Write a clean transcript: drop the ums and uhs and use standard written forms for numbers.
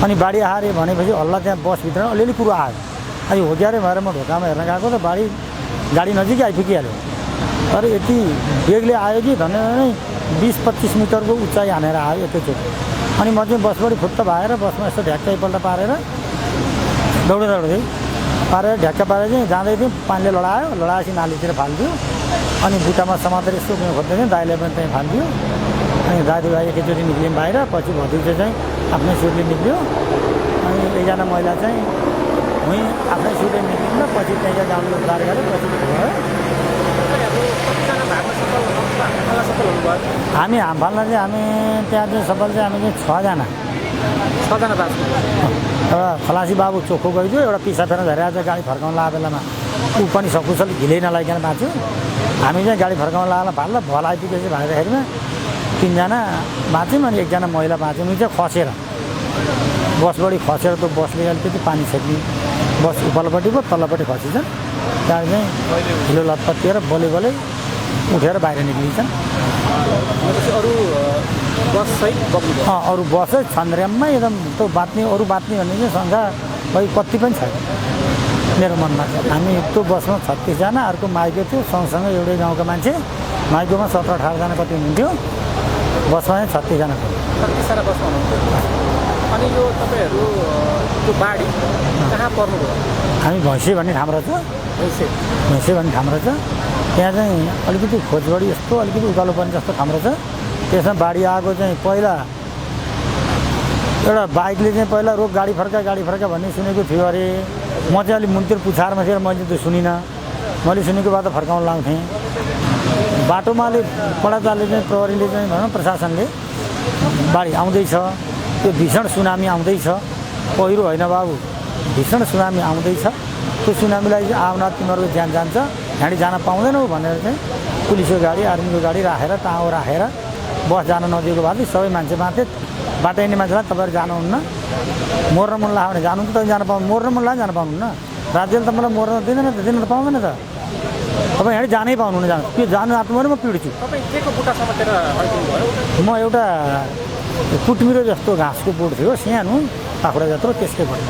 अनि बाढी आयो भनेपछि हल्ला त्यहाँ बसभित्र अलिअलि कुरो आयो अनि हो क्या रे भएर म ढोकामा हेर्न गएको त गाडी नजिकै आइपुगिहाल्यो तर यति बेगले आयो कि धन्य नै 20-25 मिटरको उचाइ हानेर आयो एकैचोटि अनि म चाहिँ बसबाट फुत्त भएर बसमा यसो ढ्याक्क एकपल्ट पारेर दौड्दै पारेर ढ्याक्क पारेर चाहिँ जाँदै थिएँ पानीले लडाएपछि नालीतिर फालिदियो अनि बुट्टामा समातेर यसो खोज्दै थिएँ दाइले पनि त्यहीँ फालिदियो अनि दाजुभाइ एकैचोटि निक्ल्यौँ बाहिर पछि भतिजा चाहिँ आफ्नै सुटले निक्ल्यो अनि एकजना महिला चाहिँ उहीँ आफ्नै सुटले निक्लिँदा पछि त्यहीँ गाउँले उद्धार गऱ्यो पछि भयो हामी हामफाल्न चाहिँ हामी त्यहाँ चाहिँ सफल चाहिँ हामी चाहिँ 6जना बाँच्यो एउटा खलासी बाबु चोखो गइदियो एउटा पिसा फेर झरेर चाहिँ गाडी फर्काउन लागेको बेलामा ऊ पनि सकुशल ढिलै नलागिकन बाँच्यो हामी चाहिँ गाडी फर्काउन लागेर भाल्ला भल आइपुगेपछि भन्दाखेरिमा 3जना बाँच्यौँ अनि 1जना महिला बाँच्यौँ उनी चाहिँ खसेर बसबाट खसेर त्यो बसले अलिकति पानी छेक्ने बस उपल्लोपट्टि पो तल्लोपट्टि खसिन्छन् त्यहाँ चाहिँ हिलो लतपत्तिएर बोले उठेर बाहिर निक्लिन्छन् अरू बस छन्द्र्याममै एकदम त्यो अरू बाँच्ने भन्ने चाहिँ सङ्ख्या खै कति पनि छैन मेरो मनमा हामी त्यो बसमा 36 जना अर्को माइको थियो सँगसँगै एउटै गाउँको मान्छे माइकोमा 17-18 जना कति हुनुहुन्थ्यो बसमा चाहिँ 36 जना थियो 36 जना बसमा हुनुहुन्थ्यो अनि यो तपाईहरु त्यो बाढी कहाँ पर्नुभयो हामी भैँसे भन्ने ठाउँ रहेछ भैँसे भन्ने ठाउँ रहेछ त्यहाँ चाहिँ अलिकति खोजगढी यस्तो अलिकति उकालो पर्ने जस्तो ठाउँ रहेछ त्यसमा बाढी आएको चाहिँ पहिला एउटा बाइकले चाहिँ पहिला रोक गाडी फर्का भन्ने सुनेको थियो अरे म चाहिँ अलिक मुन्तिर पुछारमा थिएँ मैले त्यो सुनिनँ मैले सुनेको बाद फर्काउन लाउँथेँ बाटोमा अलिक पडाचालले चाहिँ प्रहरीले चाहिँ भनौँ प्रशासनले बाढी आउँदैछ त्यो भीषण सुनामी आउँदैछ पहिरो होइन बाबु भीषण सुनामी आउँदैछ त्यो सुनामीलाई चाहिँ आउन तिमीहरूको ज्यान जान्छ यहाँनिर जान पाउँदैनौ भनेर चाहिँ पुलिसको गाडी आर्मीको गाडी राखेर टाँगो राखेर बस जान नदिएको भए सबै मान्छे बाँचे बाटो हिँड्ने मान्छेलाई तपाईँहरू जानुहुन्न मर्न मन लाग्यो भने जानु त जान पाउनु मर्न मन लाग्यो जान पाउनुहुन्न राज्यले त मलाई मर्न दिँदैन त पाउँदैन त तपाईँ यहाँ जानै पाउनुहुन्न जानु त्यो जानु आँट्नु भने म पिड्छु म एउटा कुटमिरो जस्तो घाँसको बोट थियो सानो पाखुरा जत्रो त्यसकै बोट